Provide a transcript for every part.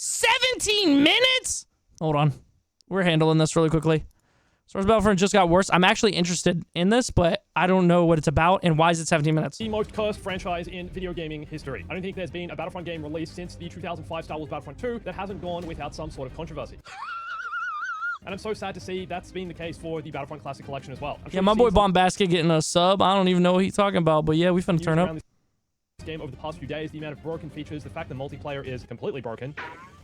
17 minutes? Hold on. We're handling this really quickly. Star Wars Battlefront just got worse. I'm actually interested in this, but I don't know what it's about and why is it 17 minutes? The most cursed franchise in video gaming history. I don't think there's been a Battlefront game released since the 2005 Star Wars Battlefront 2 that hasn't gone without some sort of controversy. And I'm so sad to see that's been the case for the Battlefront Classic Collection as well. Yeah, my boy Bombastic getting a sub. I don't even know what he's talking about, but yeah, we finna turn up. This game over the past few days, the amount of broken features, the fact the multiplayer is completely broken.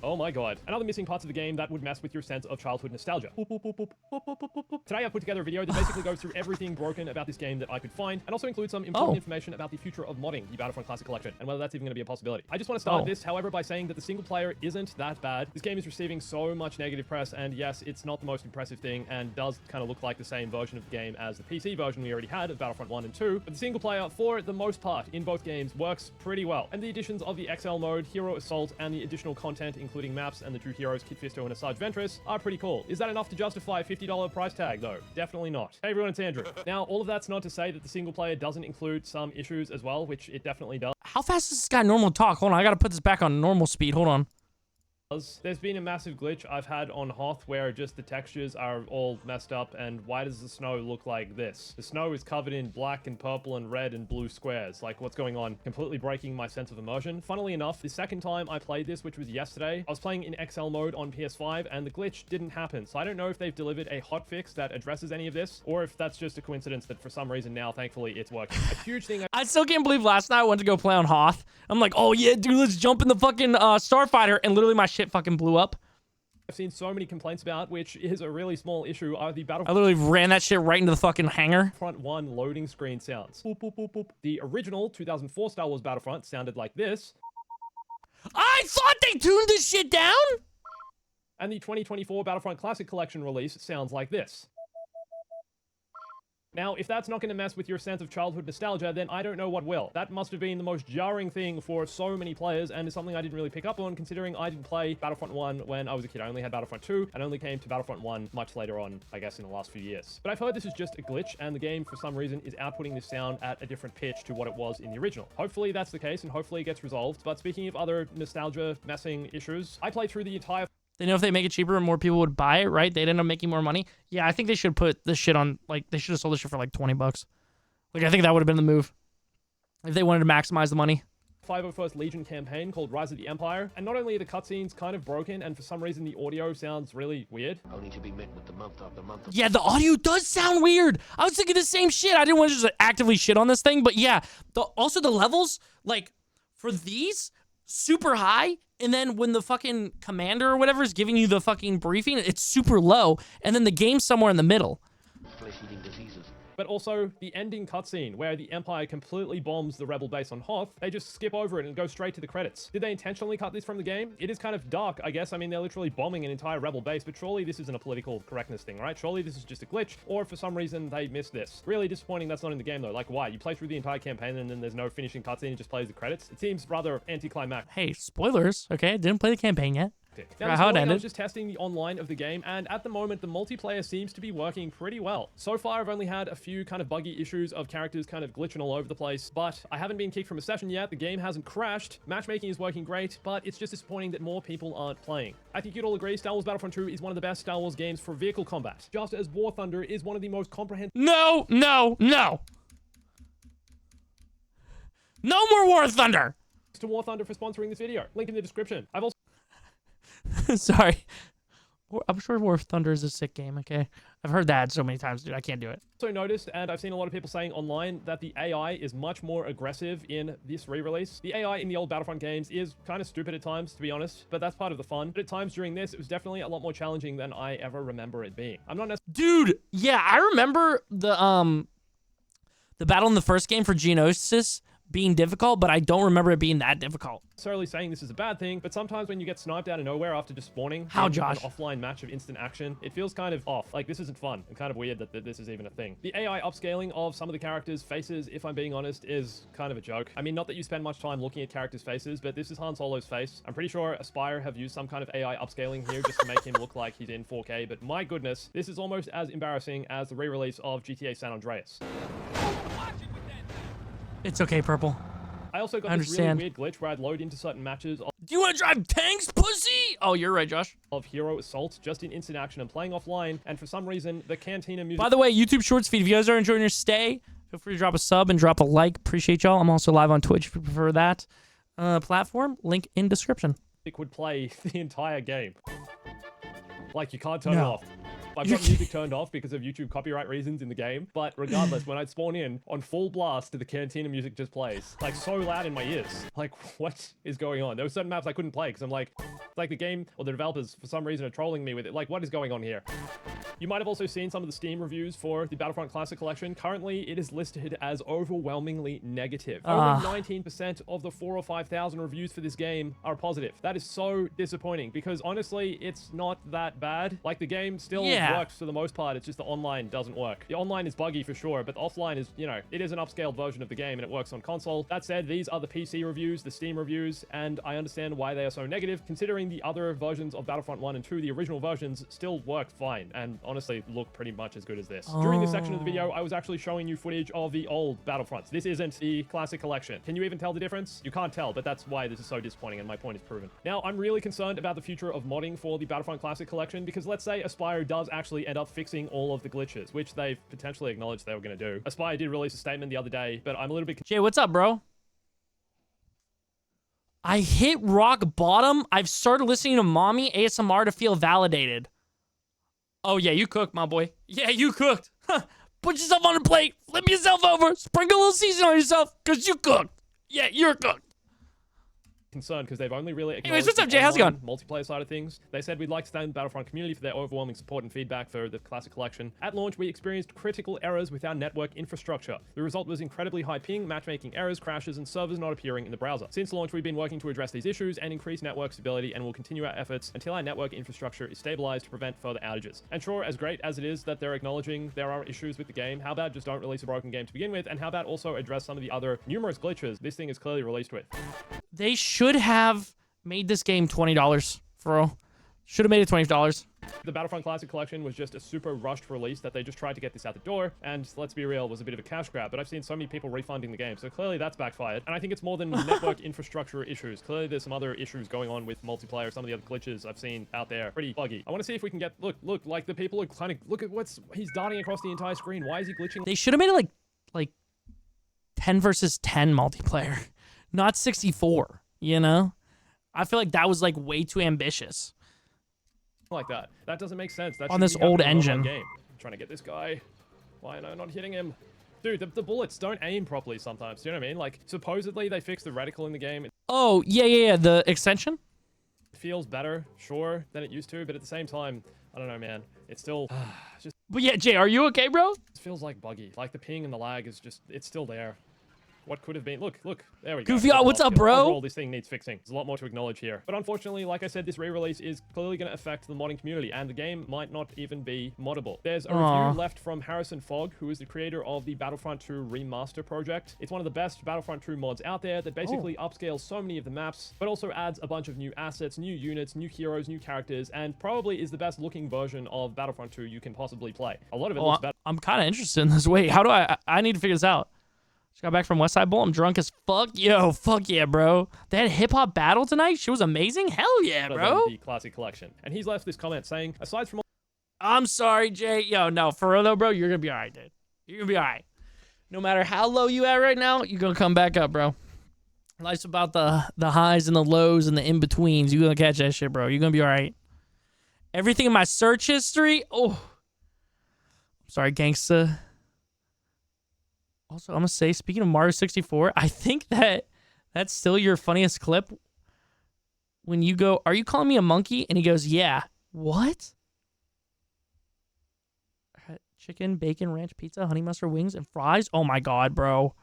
Oh my god. And other missing parts of the game that would mess with your sense of childhood nostalgia. Boop, boop, boop, boop, boop, boop, boop, boop. Today I put together a video that basically goes through everything broken about this game that I could find, and also includes some important information about the future of modding the Battlefront Classic Collection, and whether that's even going to be a possibility. I just want to start this, however, by saying that the single player isn't that bad. This game is receiving so much negative press, and yes, it's not the most impressive thing, and does kind of look like the same version of the game as the PC version we already had of Battlefront 1 and 2, but the single player, for the most part, in both games, works pretty well. And the additions of the XL mode, Hero Assault, and the additional content, including maps and the two heroes, Kit Fisto and Asajj Ventress, are pretty cool. Is that enough to justify a $50 price tag, though? Definitely not. Hey everyone, it's Andrew. Now, all of that's not to say that the single player doesn't include some issues as well, which it definitely does. How fast does this guy normal talk? Hold on, I gotta put this back on normal speed. Hold on. There's been a massive glitch I've had on Hoth where just the textures are all messed up, and why does the snow look like this? The snow is covered in black and purple and red and blue squares. Like, what's going on? Completely breaking my sense of immersion. Funnily enough, the second time I played this, which was yesterday, I was playing in XL mode on PS5 and the glitch didn't happen. So I don't know if they've delivered a hotfix that addresses any of this, or if that's just a coincidence that for some reason now, thankfully, it's working. A huge thing I still can't believe last night I went to go play on Hoth. I'm like, oh yeah, dude, let's jump in the fucking Starfighter, and literally my shit fucking blew up. I've seen so many complaints about, which is a really small issue, are the I literally ran that shit right into the fucking hangar. Battlefront 1 loading screen sounds. Boop, boop, boop, boop. The original 2004 Star Wars Battlefront sounded like this. I thought they tuned this shit down? And the 2024 Battlefront Classic Collection release sounds like this. Now, if that's not going to mess with your sense of childhood nostalgia, then I don't know what will. That must have been the most jarring thing for so many players, and is something I didn't really pick up on, considering I didn't play Battlefront 1 when I was a kid. I only had Battlefront 2, and only came to Battlefront 1 much later on, I guess, in the last few years. But I've heard this is just a glitch, and the game, for some reason, is outputting this sound at a different pitch to what it was in the original. Hopefully that's the case, and hopefully it gets resolved. But speaking of other nostalgia messing issues, I played through the entire... They know if they make it cheaper, more people would buy it, right? They'd end up making more money. Yeah, I think they should put this shit on, like, they should have sold this shit for like 20 bucks. Like, I think that would have been the move if they wanted to maximize the money. 501st Legion campaign called Rise of the Empire, and not only are the cutscenes kind of broken, and for some reason the audio sounds really weird. Only to be met with the month after month. Yeah, the audio does sound weird. I was thinking the same shit. I didn't want to just actively shit on this thing, but yeah, also the levels, like, for these, super high, and then when the fucking commander or whatever is giving you the fucking briefing, it's super low, and then the game's somewhere in the middle. Flesh-eating diseases. But also, the ending cutscene, where the Empire completely bombs the rebel base on Hoth, they just skip over it and go straight to the credits. Did they intentionally cut this from the game? It is kind of dark, I guess. I mean, they're literally bombing an entire rebel base, but surely this isn't a political correctness thing, right? Surely this is just a glitch, or for some reason they missed this. Really disappointing that's not in the game, though. Like, why? You play through the entire campaign and then there's no finishing cutscene, it just plays the credits? It seems rather anticlimactic. Hey, spoilers, okay? Didn't play the campaign yet. Now, how it ended. I was just testing the online of the game, and at the moment, the multiplayer seems to be working pretty well. So far, I've only had a few kind of buggy issues of characters kind of glitching all over the place, but I haven't been kicked from a session yet. The game hasn't crashed. Matchmaking is working great, but it's just disappointing that more people aren't playing. I think you'd all agree Star Wars Battlefront 2 is one of the best Star Wars games for vehicle combat, just as War Thunder is one of the most comprehensive... No! No more War Thunder! ...to War Thunder for sponsoring this video. Link in the description. I've also... Sorry. I'm sure War Thunder is a sick game, okay? I've heard that so many times, dude. I can't do it. Also noticed, and I've seen a lot of people saying online, that the AI is much more aggressive in this re-release. The AI in the old Battlefront games is kind of stupid at times, to be honest, but that's part of the fun. But at times during this, it was definitely a lot more challenging than I ever remember it being. I'm not necessarily... Dude, yeah, I remember the battle in the first game for Geonosis being difficult, but I don't remember it being that difficult. Necessarily saying this is a bad thing, but sometimes when you get sniped out of nowhere after just spawning an offline match of instant action, it feels kind of off. Like, this isn't fun and kind of weird that this is even a thing. The AI upscaling of some of the characters' faces, if I'm being honest, is kind of a joke. I mean, not that you spend much time looking at characters' faces, but this is Han Solo's face. I'm pretty sure Aspire have used some kind of AI upscaling here just to make him look like he's in 4K, but my goodness, this is almost as embarrassing as the re-release of GTA San Andreas. It's okay, Purple. I also got this really weird glitch where I'd load into certain matches. Do you want to drive tanks, pussy? Oh, you're right, Josh. of Hero Assault just in instant action and playing offline, and for some reason, the Cantina music... By the way, YouTube Shorts feed, if you guys are enjoying your stay, feel free to drop a sub and drop a like. Appreciate y'all. I'm also live on Twitch if you prefer that platform. Link in description. It would play the entire game. Like, you can't turn it off. I've got music turned off because of YouTube copyright reasons in the game, but regardless, when I spawn in, on full blast, the Cantina music just plays. Like, so loud in my ears. Like, what is going on? There were certain maps I couldn't play because I'm like the game or the developers, for some reason, are trolling me with it. Like, what is going on here? You might have also seen some of the Steam reviews for the Battlefront Classic Collection. Currently, it is listed as overwhelmingly negative. Over 19% of the 4,000 or 5,000 reviews for this game are positive. That is so disappointing because, honestly, it's not that bad. Like, the game still works for the most part. It's just the online doesn't work. The online is buggy for sure, but the offline is, you know, it is an upscaled version of the game and it works on console. That said, these are the PC reviews, the Steam reviews, and I understand why they are so negative, considering the other versions of Battlefront 1 and 2, the original versions, still worked fine and honestly look pretty much as good as this. During this section of the video, I was actually showing you footage of the old Battlefronts. This isn't the Classic Collection. Can you even tell the difference? You can't tell, but that's why this is so disappointing and my point is proven. Now, I'm really concerned about the future of modding for the Battlefront Classic Collection because let's say Aspire does actually end up fixing all of the glitches, which they've potentially acknowledged they were going to do. Aspire did release a statement the other day, but I'm a little bit... Jay, what's up, bro? I hit rock bottom. I've started listening to mommy ASMR to feel validated. Oh, yeah, you cooked, my boy. Yeah, you cooked. Huh. Put yourself on a plate. Flip yourself over. Sprinkle a little seasoning on yourself because you cooked. Yeah, you're cooked. Concerned because they've only really Anyways, what's up, Jay? How's it going? Multiplayer side of things. They said, we'd like to thank the Battlefront community for their overwhelming support and feedback for the Classic Collection. At launch, we experienced critical errors with our network infrastructure. The result was incredibly high ping, matchmaking errors, crashes, and servers not appearing in the browser. Since launch, we've been working to address these issues and increase network stability, and will continue our efforts until our network infrastructure is stabilized to prevent further outages. And sure, as great as it is that they're acknowledging there are issues with the game, how about just don't release a broken game to begin with, and how about also address some of the other numerous glitches this thing is clearly released with. They should have made this game $20, for real. Should have made it $20. The Battlefront Classic Collection was just a super rushed release that they just tried to get this out the door, and let's be real, was a bit of a cash grab, but I've seen so many people refunding the game, so clearly that's backfired. And I think it's more than network infrastructure issues. Clearly there's some other issues going on with multiplayer, some of the other glitches I've seen out there. Pretty buggy. I want to see if we can get, look, like the people are kind of, look at he's darting across the entire screen. Why is he glitching? They should have made it like 10 versus 10 multiplayer, not 64, you know? I feel like that was like way too ambitious. Like that. That doesn't make sense. That on this old engine. Game. I'm trying to get this guy. Why am I not hitting him? Dude, the bullets don't aim properly sometimes. Do you know what I mean? Like, supposedly they fixed the reticle in the game. Oh, yeah. The extension? It feels better, sure, than it used to, but at the same time, I don't know, man. It's still just... But yeah, Jay, are you okay, bro? It feels like buggy. Like, the ping and the lag is just... It's still there. What could have been? Look, there we go. Goofy, what's up, bro? Overall, this thing needs fixing. There's a lot more to acknowledge here. But unfortunately, like I said, this re-release is clearly going to affect the modding community, and the game might not even be moddable. There's a review left from Harrison Fogg, who is the creator of the Battlefront 2 Remaster project. It's one of the best Battlefront 2 mods out there that basically upscales so many of the maps, but also adds a bunch of new assets, new units, new heroes, new characters, and probably is the best looking version of Battlefront 2 you can possibly play. A lot of it looks better. I'm kind of interested in this. Wait, how do I need to figure this out. Just got back from West Side Bowl. I'm drunk as fuck. Yo, fuck yeah, bro. They had a hip-hop battle tonight? She was amazing? Hell yeah, bro. The Classic Collection. And he's left this comment saying, aside from... I'm sorry, Jay. Yo, no, for real though, bro, you're gonna be all right, dude. You're gonna be all right. No matter how low you at right now, you're gonna come back up, bro. Life's about the highs and the lows and the in-betweens. You're gonna catch that shit, bro. You're gonna be all right. Everything in my search history... Oh. I'm sorry, gangsta. Also, I'm going to say, speaking of Mario 64, I think that's still your funniest clip. When you go, are you calling me a monkey? And he goes, yeah. What? Chicken, bacon, ranch, pizza, honey mustard, wings, and fries? Oh my God, bro.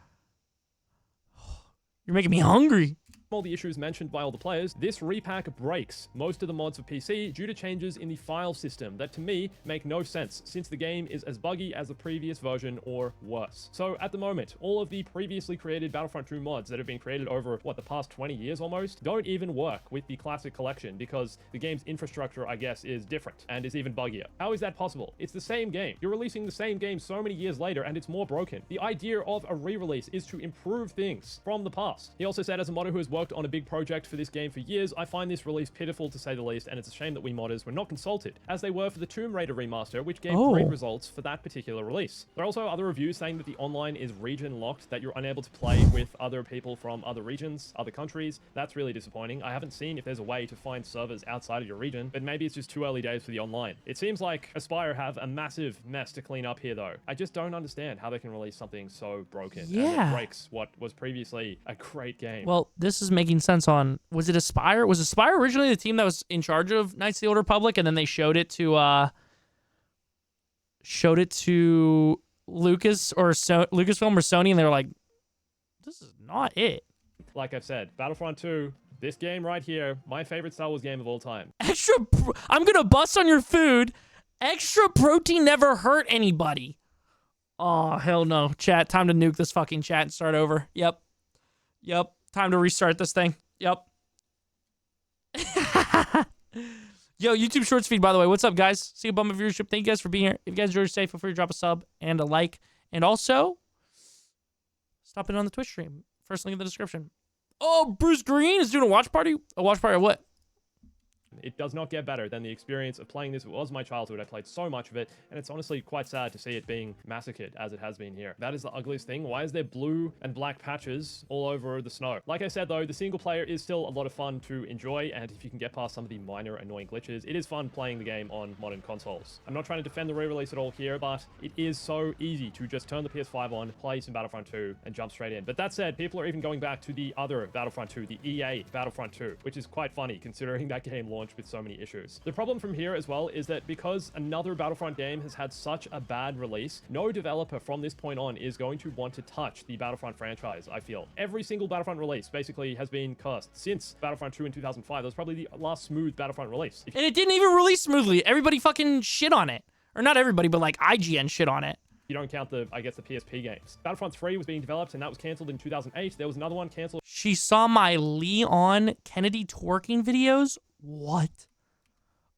You're making me hungry. All the issues mentioned by all the players, this repack breaks most of the mods for PC due to changes in the file system that to me make no sense since the game is as buggy as the previous version or worse. So at the moment, all of the previously created Battlefront 2 mods that have been created over, what, the past 20 years almost, don't even work with the Classic Collection because the game's infrastructure, I guess, is different and is even buggier. How is that possible? It's the same game. You're releasing the same game so many years later and it's more broken. The idea of a re-release is to improve things from the past. He also said, as a modder who has worked worked on a big project for this game for years, I find this release pitiful to say the least, and it's a shame that we modders were not consulted, as they were for the Tomb Raider remaster, which gave great results for that particular release. There are also other reviews saying that the online is region locked, that you're unable to play with other people from other regions, other countries. That's really disappointing. I haven't seen if there's a way to find servers outside of your region, but maybe it's just too early days for the online. It seems like Aspyr have a massive mess to clean up here though. I just don't understand how they can release something so broken and it breaks what was previously a great game. Well, this is making sense on, was it Aspyr? Was Aspyr originally the team that was in charge of Knights of the Old Republic, and then they showed it to Lucas or Lucasfilm or Sony, and they were like, this is not it. Like I've said, Battlefront 2, this game right here, my favorite Star Wars game of all time. I'm gonna bust on your food. Extra protein never hurt anybody. Oh, hell no. Chat, time to nuke this fucking chat and start over. Yep. Time to restart this thing. Yep. Yo, YouTube Shorts feed, by the way. What's up, guys? See a bump of viewership. Thank you guys for being here. If you guys enjoyed your stay, feel free to drop a sub and a like. And also, stop in on the Twitch stream. First link in the description. Oh, Bruce Green is doing a watch party? A watch party of what? It does not get better than the experience of playing this. It was my childhood. I played so much of it, and it's honestly quite sad to see it being massacred as it has been here. That is the ugliest thing. Why is there blue and black patches all over the snow? Like I said, though, the single player is still a lot of fun to enjoy, and if you can get past some of the minor annoying glitches, it is fun playing the game on modern consoles. I'm not trying to defend the re-release at all here, but it is so easy to just turn the PS5 on, play some Battlefront 2, and jump straight in. But that said, people are even going back to the other Battlefront 2, the EA Battlefront 2, which is quite funny considering that game launched with so many issues. The problem from here as well is that because another Battlefront game has had such a bad release, no developer from this point on is going to want to touch the Battlefront franchise, I feel. Every single Battlefront release basically has been cursed since Battlefront 2 in 2005. That was probably the last smooth Battlefront release. And it didn't even release smoothly. Everybody fucking shit on it. Or not everybody, but like IGN shit on it. You don't count the, I guess, the PSP games. Battlefront 3 was being developed, and that was cancelled in 2008. There was another one canceled. She saw my Leon Kennedy twerking videos? What?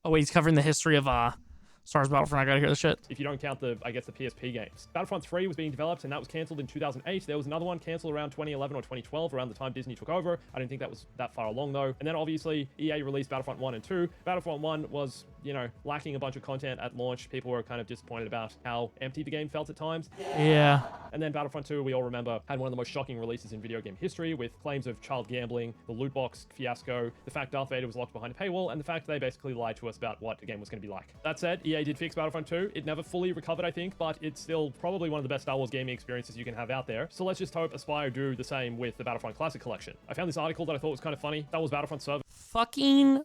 Oh, wait, he's covering the history of Star Wars Battlefront. I gotta hear this shit. If you don't count the, I guess, the PSP games. Battlefront 3 was being developed, and that was cancelled in 2008. There was another one canceled around 2011 or 2012, around the time Disney took over. I didn't think that was that far along, though. And then, obviously, EA released Battlefront 1 and 2. Battlefront 1 was, you know, lacking a bunch of content at launch. People were kind of disappointed about how empty the game felt at times. Yeah. And then Battlefront 2, we all remember, had one of the most shocking releases in video game history, with claims of child gambling, the loot box fiasco, the fact Darth Vader was locked behind a paywall, and the fact they basically lied to us about what the game was going to be like. That said, EA did fix Battlefront 2. It never fully recovered, I think, but it's still probably one of the best Star Wars gaming experiences you can have out there. So let's just hope Aspyr do the same with the Battlefront Classic Collection. I found this article that I thought was kind of funny. That was Battlefront server. Fucking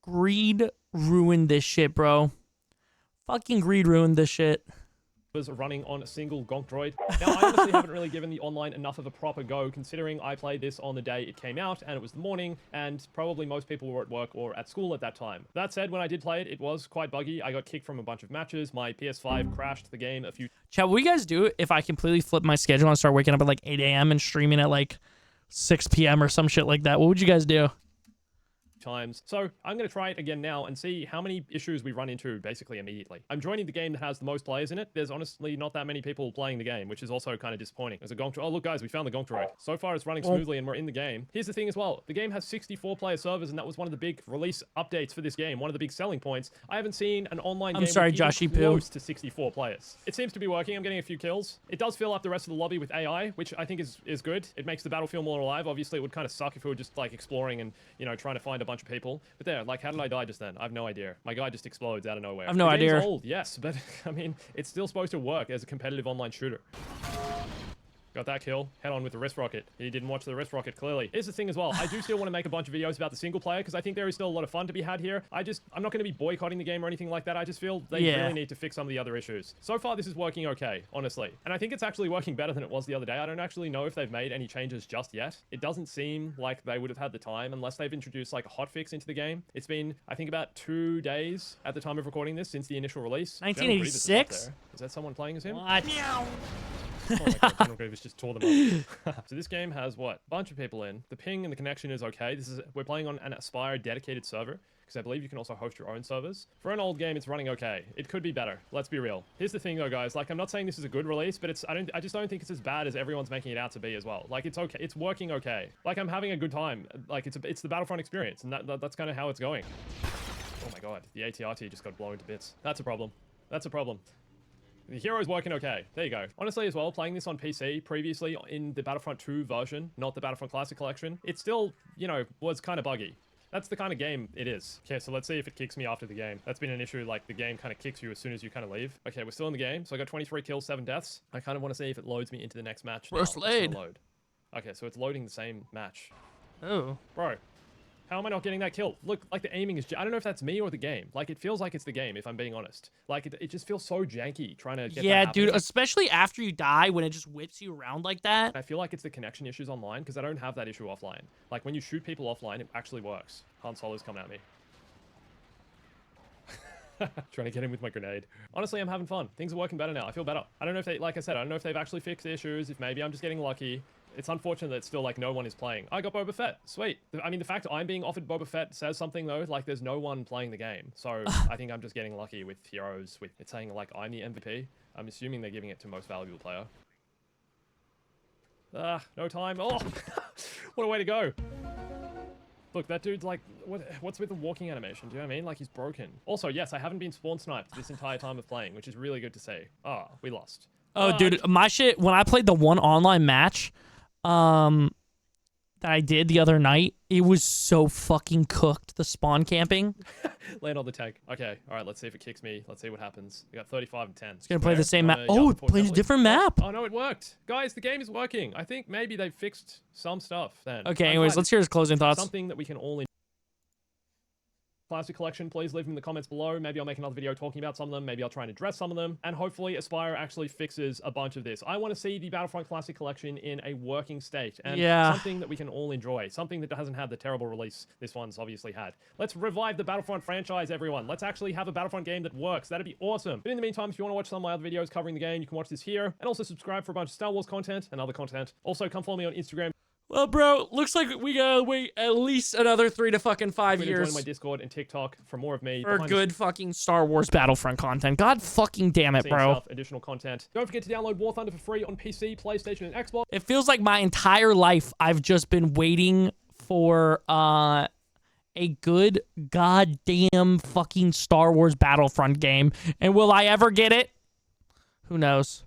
greed ruined this shit, bro. Fucking greed ruined this shit. Was running on a single gonk droid. Now, I honestly haven't really given the online enough of a proper go, considering I played this on the day it came out, and it was the morning, and probably most people were at work or at school at that time. That said, when I did play it, it was quite buggy. I got kicked from a bunch of matches. My PS5 crashed the game a few Chat, what would you guys do if I completely flip my schedule and start waking up at like 8 a.m. and streaming at like 6 p.m. or some shit like that? What would you guys do? times. So I'm going to try it again now and see how many issues we run into basically immediately. I'm joining the game that has the most players in it. There's honestly not that many people playing the game, which is also kind of disappointing. There's a gonk droid. Oh, look, guys, we found the gonk droid. So far, it's running smoothly and we're in the game. Here's the thing as well. The game has 64-player servers, and that was one of the big release updates for this game. One of the big selling points. I haven't seen an online game with even close to 64 players. It seems to be working. I'm getting a few kills. It does fill up the rest of the lobby with AI, which I think is good. It makes the battle feel more alive. Obviously, it would kind of suck if we were just like exploring and, you know, trying to find a bunch of people. But there, like, how did I die just then? I have no idea. My guy just explodes out of nowhere. I have no idea. The game's old, yes, but I mean, it's still supposed to work as a competitive online shooter. Got that kill. Head on with the wrist rocket. He didn't watch the wrist rocket, clearly. Here's the thing as well. I do still want to make a bunch of videos about the single player because I think there is still a lot of fun to be had here. I'm not going to be boycotting the game or anything like that. I just feel they really need to fix some of the other issues. So far, this is working okay, honestly. And I think it's actually working better than it was the other day. I don't actually know if they've made any changes just yet. It doesn't seem like they would have had the time unless they've introduced like a hotfix into the game. It's been, I think, about 2 days at the time of recording this since the initial release. 1986? Is that someone playing as him? What? Oh my god, General Grievous just tore them up. So this game has what? A bunch of people in. The ping and the connection is okay. We're playing on an Aspire dedicated server, because I believe you can also host your own servers. For an old game, it's running okay. It could be better. Let's be real. Here's the thing though, guys. Like, I'm not saying this is a good release, but I just don't think it's as bad as everyone's making it out to be as well. Like, it's okay. It's working okay. Like, I'm having a good time. Like, it's the Battlefront experience, and that's kind of how it's going. Oh my god, the ATRT just got blown to bits. That's a problem. That's a problem. The hero's working okay. There you go. Honestly, as well, playing this on PC previously in the Battlefront 2 version, not the Battlefront Classic Collection, it still, you know, was kind of buggy. That's the kind of game it is. Okay, so let's see if it kicks me after the game. That's been an issue, like the game kind of kicks you as soon as you kind of leave. Okay, we're still in the game. So I got 23 kills, 7 deaths. I kind of want to see if it loads me into the next match. First laid. Load. Okay, so it's loading the same match. Oh. Bro. How am I not getting that kill? Look, like the aiming is... I don't know if that's me or the game. Like, it feels like it's the game, if I'm being honest. Like, it just feels so janky trying to get Yeah, that dude, happening. especially after you die when it just whips you around like that. I feel like it's the connection issues online, because I don't have that issue offline. Like, when you shoot people offline, it actually works. Han Solo's coming at me. Trying to get him with my grenade. Honestly, I'm having fun. Things are working better now. I feel better. I don't know if they... Like I said, I don't know if they've actually fixed the issues, if maybe I'm just getting lucky. It's unfortunate that still, like, no one is playing. I got Boba Fett. Sweet. I mean, the fact I'm being offered Boba Fett says something, though. Like, there's no one playing the game. So, I think I'm just getting lucky with heroes. With it saying, like, I'm the MVP. I'm assuming they're giving it to most valuable player. Ah, no time. Oh! What a way to go. Look, that dude's like, what's with the walking animation? Do you know what I mean? Like, he's broken. Also, yes, I haven't been spawn sniped this entire time of playing, which is really good to see. Ah, we lost. Oh, dude, my shit, when I played the one online match, that I did the other night, it was so fucking cooked, the spawn camping. Land on the tank. Okay, all right, let's see if it kicks me. Let's see what happens. We got 35 and 10. It's gonna play the same map. Oh, it plays a different map. Oh, no, it worked. Guys, the game is working. I think maybe they fixed some stuff then. Okay, anyways, let's hear his closing thoughts. Something that we can all Classic Collection, please leave them in the comments below. Maybe I'll make another video talking about some of them. Maybe I'll try and address some of them. And hopefully Aspire actually fixes a bunch of this. I want to see the Battlefront Classic Collection in a working state. And something that we can all enjoy. Something that hasn't had the terrible release this one's obviously had. Let's revive the Battlefront franchise, everyone. Let's actually have a Battlefront game that works. That'd be awesome. But in the meantime, if you want to watch some of my other videos covering the game, you can watch this here. And also subscribe for a bunch of Star Wars content and other content. Also, come follow me on Instagram. Well, bro, looks like we gotta wait at least another 3 to fucking 5 years. Join my Discord and TikTok for more of me. For good fucking Star Wars Battlefront content. God fucking damn it, bro. Stuff, additional content. Don't forget to download War Thunder for free on PC, PlayStation, and Xbox. It feels like my entire life I've just been waiting for a good goddamn fucking Star Wars Battlefront game. And will I ever get it? Who knows?